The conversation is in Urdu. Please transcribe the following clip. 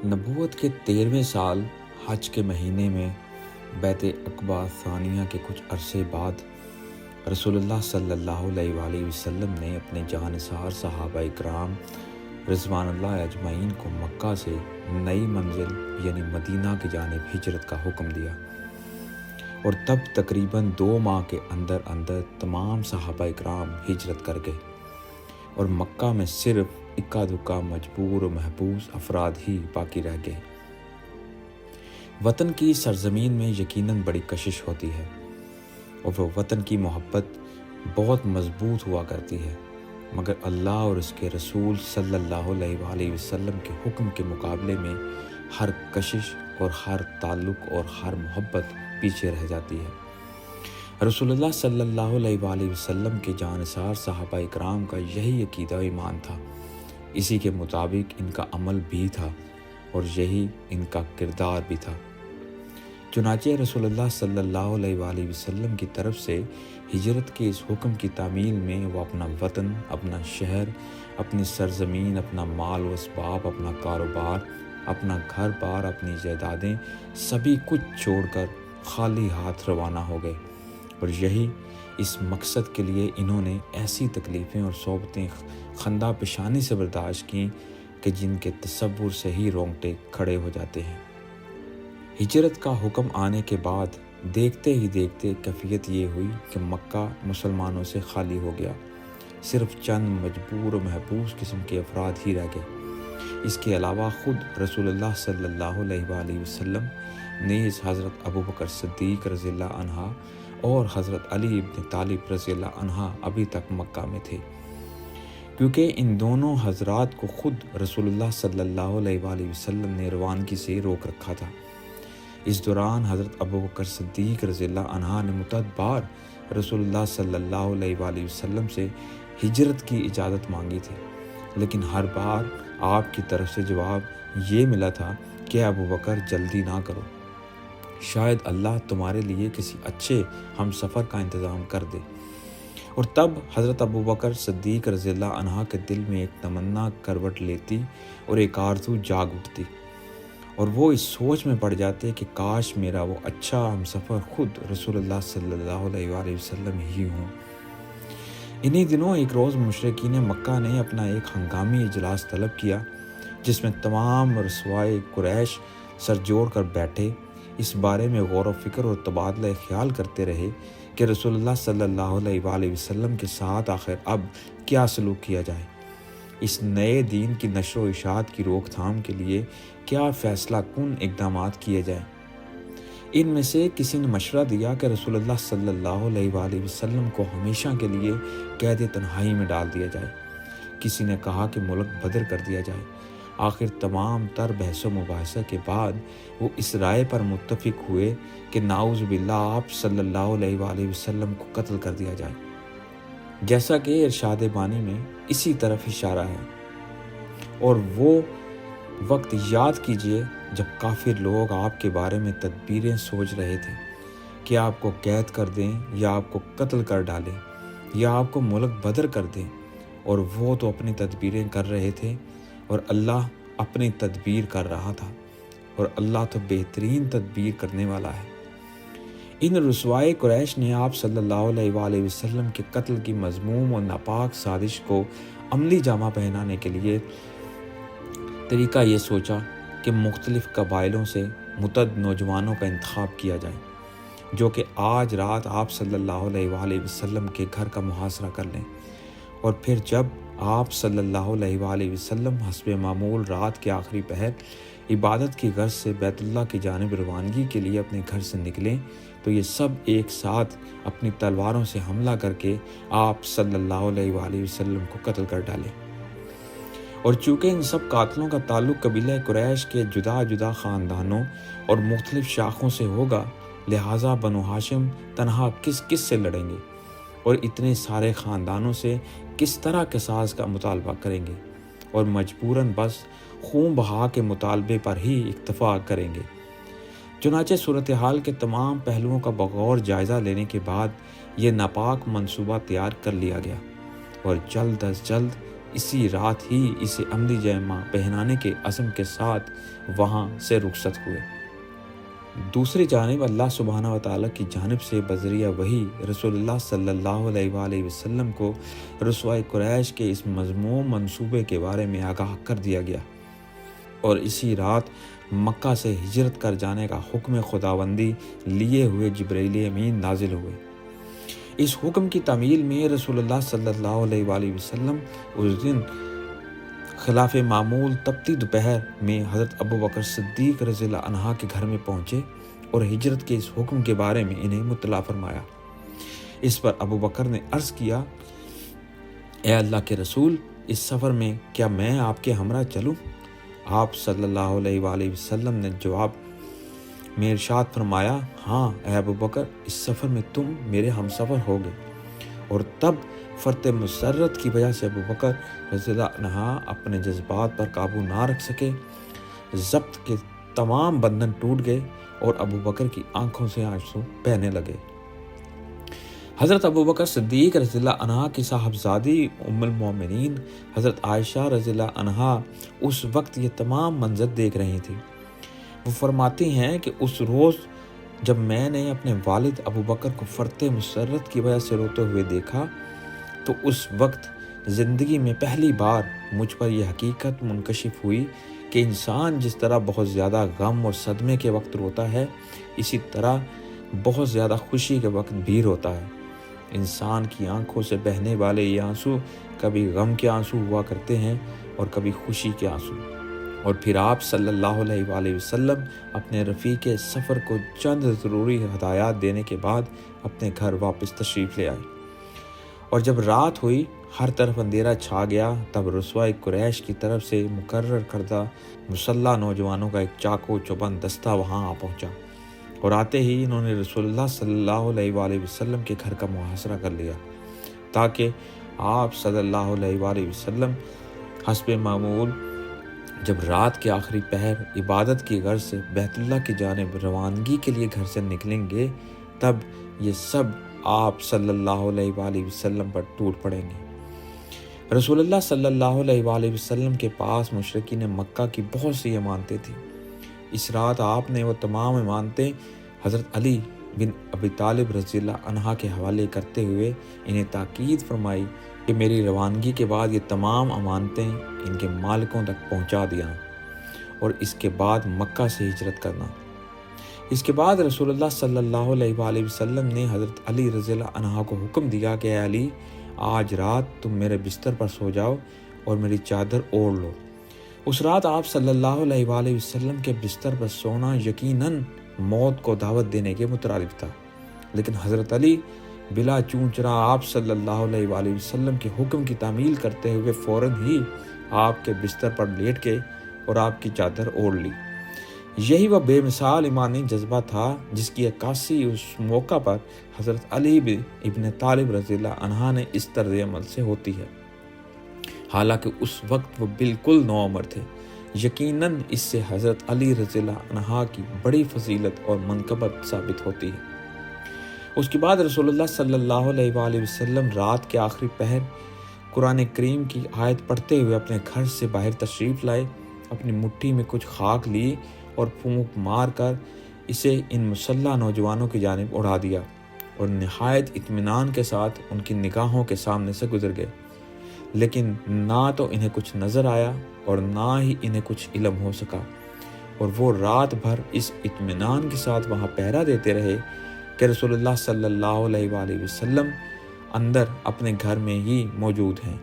نبوت کے 13ویں سال حج کے مہینے میں بیت عقبہ ثانیہ کے کچھ عرصے بعد رسول اللہ صلی اللہ علیہ وآلہ وسلم نے اپنے جانثار صحابہ اکرام رضوان اللہ اجمعین کو مکہ سے نئی منزل یعنی مدینہ کی جانب ہجرت کا حکم دیا، اور تب تقریباً 2 ماہ کے اندر تمام صحابہ اکرام ہجرت کر گئے اور مکہ میں صرف اکا دکا مجبور و محبوس افراد ہی باقی رہ گئے۔ وطن کی سرزمین میں یقیناً بڑی کشش ہوتی ہے اور وہ وطن کی محبت بہت مضبوط ہوا کرتی ہے، مگر اللہ اور اس کے رسول صلی اللہ علیہ وآلہ وسلم کے حکم کے مقابلے میں ہر کشش اور ہر تعلق اور ہر محبت پیچھے رہ جاتی ہے۔ رسول اللہ صلی اللہ علیہ وآلہ وسلم کے جانثار صحابہ اکرام کا یہی عقیدہ و ایمان تھا، اسی کے مطابق ان کا عمل بھی تھا اور یہی ان کا کردار بھی تھا۔ چنانچہ رسول اللہ صلی اللہ علیہ وآلہ وسلم کی طرف سے ہجرت کے اس حکم کی تعمیل میں وہ اپنا وطن، اپنا شہر، اپنی سرزمین، اپنا مال و اسباب، اپنا کاروبار، اپنا گھر بار، اپنی جائیدادیں سبھی کچھ چھوڑ کر خالی ہاتھ روانہ ہو گئے، اور یہی اس مقصد کے لیے انہوں نے ایسی تکلیفیں اور صعوبتیں خندہ پیشانی سے برداشت کیں کہ جن کے تصور سے ہی رونگٹے کھڑے ہو جاتے ہیں۔ ہجرت کا حکم آنے کے بعد دیکھتے ہی دیکھتے کیفیت یہ ہوئی کہ مکہ مسلمانوں سے خالی ہو گیا، صرف چند مجبور و محبوس قسم کے افراد ہی رہ گئے۔ اس کے علاوہ خود رسول اللہ صلی اللہ علیہ وآلہ وسلم نیز حضرت ابوبکر صدیق رضی اللہ عنہ اور حضرت علی ابن طالب رضی اللہ عنہ ابھی تک مکہ میں تھے، کیونکہ ان دونوں حضرات کو خود رسول اللہ صلی اللہ علیہ وآلہ وسلم نے روانگی سے روک رکھا تھا۔ اس دوران حضرت ابوبکر صدیق رضی اللہ عنہ نے متعدد بار رسول اللہ صلی اللہ علیہ وآلہ وسلم سے ہجرت کی اجازت مانگی تھی، لیکن ہر بار آپ کی طرف سے جواب یہ ملا تھا کہ ابوبکر جلدی نہ کرو، شاید اللہ تمہارے لیے کسی اچھے ہم سفر کا انتظام کر دے۔ اور تب حضرت ابوبکر صدیق رضی اللہ عنہ کے دل میں ایک تمنا کروٹ لیتی اور ایک آرزو جاگ اٹھتی، اور وہ اس سوچ میں پڑ جاتے کہ کاش میرا وہ اچھا ہم سفر خود رسول اللہ صلی اللہ علیہ وآلہ وسلم ہی ہوں۔ انہی دنوں ایک روز مشرکین مکہ نے اپنا ایک ہنگامی اجلاس طلب کیا، جس میں تمام رسوائے قریش سر جوڑ کر بیٹھے، اس بارے میں غور و فکر اور تبادلہ خیال کرتے رہے کہ رسول اللہ صلی اللہ علیہ وآلہ وسلم کے ساتھ آخر اب کیا سلوک کیا جائے، اس نئے دین کی نشر و اشاعت کی روک تھام کے لیے کیا فیصلہ کن اقدامات کیے جائیں۔ ان میں سے کسی نے مشورہ دیا کہ رسول اللہ صلی اللہ علیہ وآلہ وسلم کو ہمیشہ کے لیے قید تنہائی میں ڈال دیا جائے، کسی نے کہا کہ ملک بدر کر دیا جائے۔ آخر تمام تر بحث و مباحثہ کے بعد وہ اس رائے پر متفق ہوئے کہ نعوذ باللہ آپ صلی اللہ علیہ وآلہ وسلم کو قتل کر دیا جائے، جیسا کہ ارشاد بانی میں اسی طرف اشارہ ہے۔ اور وہ وقت یاد کیجئے جب کافر لوگ آپ کے بارے میں تدبیریں سوچ رہے تھے کہ آپ کو قید کر دیں یا آپ کو قتل کر ڈالیں یا آپ کو ملک بدر کر دیں، اور وہ تو اپنی تدبیریں کر رہے تھے اور اللہ اپنی تدبیر کر رہا تھا، اور اللہ تو بہترین تدبیر کرنے والا ہے۔ ان رسوائے قریش نے آپ صلی اللہ علیہ وآلہ وسلم کے قتل کی مذموم اور ناپاک سازش کو عملی جامہ پہنانے کے لیے طریقہ یہ سوچا کہ مختلف قبائلوں سے متعدد نوجوانوں کا انتخاب کیا جائے، جو کہ آج رات آپ صلی اللہ علیہ وآلہ وسلم کے گھر کا محاصرہ کر لیں، اور پھر جب آپ صلی اللہ علیہ وآلہ وسلم حسب معمول رات کے آخری پہر عبادت کی غرض سے بیت اللہ کی جانب روانگی کے لیے اپنے گھر سے نکلیں تو یہ سب ایک ساتھ اپنی تلواروں سے حملہ کر کے آپ صلی اللہ علیہ وآلہ وسلم کو قتل کر ڈالیں۔ اور چونکہ ان سب قاتلوں کا تعلق قبیلہ قریش کے جدا جدا خاندانوں اور مختلف شاخوں سے ہوگا، لہٰذا بنو ہاشم تنہا کس کس سے لڑیں گے اور اتنے سارے خاندانوں سے کس طرح قصاص کا مطالبہ کریں گے، اور مجبوراً بس خون بہا کے مطالبے پر ہی اکتفا کریں گے۔ چنانچہ صورتحال کے تمام پہلوؤں کا بغور جائزہ لینے کے بعد یہ ناپاک منصوبہ تیار کر لیا گیا، اور جلد از جلد اسی رات ہی اسے عملی جامہ پہنانے کے عزم کے ساتھ وہاں سے رخصت ہوئے۔ دوسری جانب اللہ سبحانہ و تعالیٰ کی جانب سے بذریعہ وحی رسول اللہ صلی اللہ علیہ وآلہ وسلم کو رسوائے قریش کے اس مذموم منصوبے کے بارے میں آگاہ کر دیا گیا، اور اسی رات مکہ سے ہجرت کر جانے کا حکم خداوندی لیے ہوئے جبرائیل امین نازل ہوئے۔ اس حکم کی تعمیل میں رسول اللہ صلی اللہ علیہ وآلہ وسلم اس دن خلاف معمول تپتی دوپہر میں حضرت ابوبکر صدیق رضی اللہ عنہ کے گھر میں پہنچے اور ہجرت کے اس حکم کے بارے میں انہیں مطلع فرمایا۔ اس پر ابوبکر نے عرض کیا، اے اللہ کے رسول، اس سفر میں کیا میں آپ کے ہمراہ چلوں؟ آپ صلی اللہ علیہ وآلہ وسلم نے جواب میں ارشاد فرمایا، ہاں اے ابوبکر، اس سفر میں تم میرے ہم سفر ہوگے۔ اور تب فرط مسرت کی وجہ سے ابوبکر رضی اللہ عنہ اپنے جذبات پر قابو نہ رکھ سکے، ضبط کے تمام بندھن ٹوٹ گئے اور ابوبکر کی آنکھوں سے آنسو بہنے لگے۔ حضرت ابوبکر صدیق رضی اللہ عنہ کی صاحبزادی ام المومنین حضرت عائشہ رضی اللہ عنہا اس وقت یہ تمام منظر دیکھ رہی تھی۔ وہ فرماتی ہیں کہ اس روز جب میں نے اپنے والد ابوبکر کو فرط مسرت کی وجہ سے روتے ہوئے دیکھا تو اس وقت زندگی میں پہلی بار مجھ پر یہ حقیقت منکشف ہوئی کہ انسان جس طرح بہت زیادہ غم اور صدمے کے وقت روتا ہے، اسی طرح بہت زیادہ خوشی کے وقت بھی روتا ہے۔ انسان کی آنکھوں سے بہنے والے یہ آنسو کبھی غم کے آنسو ہوا کرتے ہیں اور کبھی خوشی کے آنسو۔ اور پھر آپ صلی اللہ علیہ وآلہ وسلم اپنے رفیق سفر کو چند ضروری ہدایات دینے کے بعد اپنے گھر واپس تشریف لے آئے، اور جب رات ہوئی، ہر طرف اندھیرا چھا گیا، تب رسوائے قریش کی طرف سے مقرر کردہ مسلح نوجوانوں کا ایک چاقو چوبند دستہ وہاں آ پہنچا، اور آتے ہی انہوں نے رسول اللہ صلی اللہ علیہ وآلہ وسلم کے گھر کا محاصرہ کر لیا تاکہ آپ صلی اللہ علیہ وآلہ وسلم حسب معمول جب رات کے آخری پہر عبادت کی غرض سے بیت اللہ کی جانب روانگی کے لیے گھر سے نکلیں گے، تب یہ سب آپ صلی اللہ علیہ وآلہ وسلم پر ٹوٹ پڑیں گے۔ رسول اللہ صلی اللہ علیہ وآلہ وسلم کے پاس مشرکین مکہ کی بہت سی امانتیں تھیں۔ اس رات آپ نے وہ تمام امانتیں حضرت علی بن ابی طالب رضی اللہ عنہ کے حوالے کرتے ہوئے انہیں تاکید فرمائی کہ میری روانگی کے بعد یہ تمام امانتیں ان کے مالکوں تک پہنچا دینا، اور اس کے بعد مکہ سے ہجرت کرنا۔ اس کے بعد رسول اللہ صلی اللہ علیہ وآلہ وسلم نے حضرت علی رضی اللہ عنہ کو حکم دیا کہ اے علی، آج رات تم میرے بستر پر سو جاؤ اور میری چادر اوڑھ لو۔ اس رات آپ صلی اللہ علیہ وآلہ وسلم کے بستر پر سونا یقیناً موت کو دعوت دینے کے مترادف تھا، لیکن حضرت علی بلا چون چرا آپ صلی اللہ علیہ وآلہ وسلم کے حکم کی تعمیل کرتے ہوئے فوراً ہی آپ کے بستر پر لیٹ گئے اور آپ کی چادر اوڑھ لی۔ یہی وہ بے مثال ایمانی جذبہ تھا جس کی عکاسی اس موقع پر حضرت علی ابن طالب رضی اللہ عنہ نے اس طرز عمل سے ہوتی ہے، حالانکہ اس وقت وہ بالکل نوعمر تھے۔ یقیناً اس سے حضرت علی رضی اللہ عنہ کی بڑی فضیلت اور منقبت ثابت ہوتی ہے۔ اس کے بعد رسول اللہ صلی اللہ علیہ وآلہ وسلم رات کے آخری پہر قرآن کریم کی آیت پڑھتے ہوئے اپنے گھر سے باہر تشریف لائے، اپنی مٹھی میں کچھ خاک لی اور پھونک مار کر اسے ان مسلح نوجوانوں کی جانب اڑا دیا، اور نہایت اطمینان کے ساتھ ان کی نگاہوں کے سامنے سے گزر گئے، لیکن نہ تو انہیں کچھ نظر آیا اور نہ ہی انہیں کچھ علم ہو سکا، اور وہ رات بھر اس اطمینان کے ساتھ وہاں پہرا دیتے رہے کہ رسول اللہ صلی اللہ علیہ وآلہ وسلم اندر اپنے گھر میں ہی موجود ہیں۔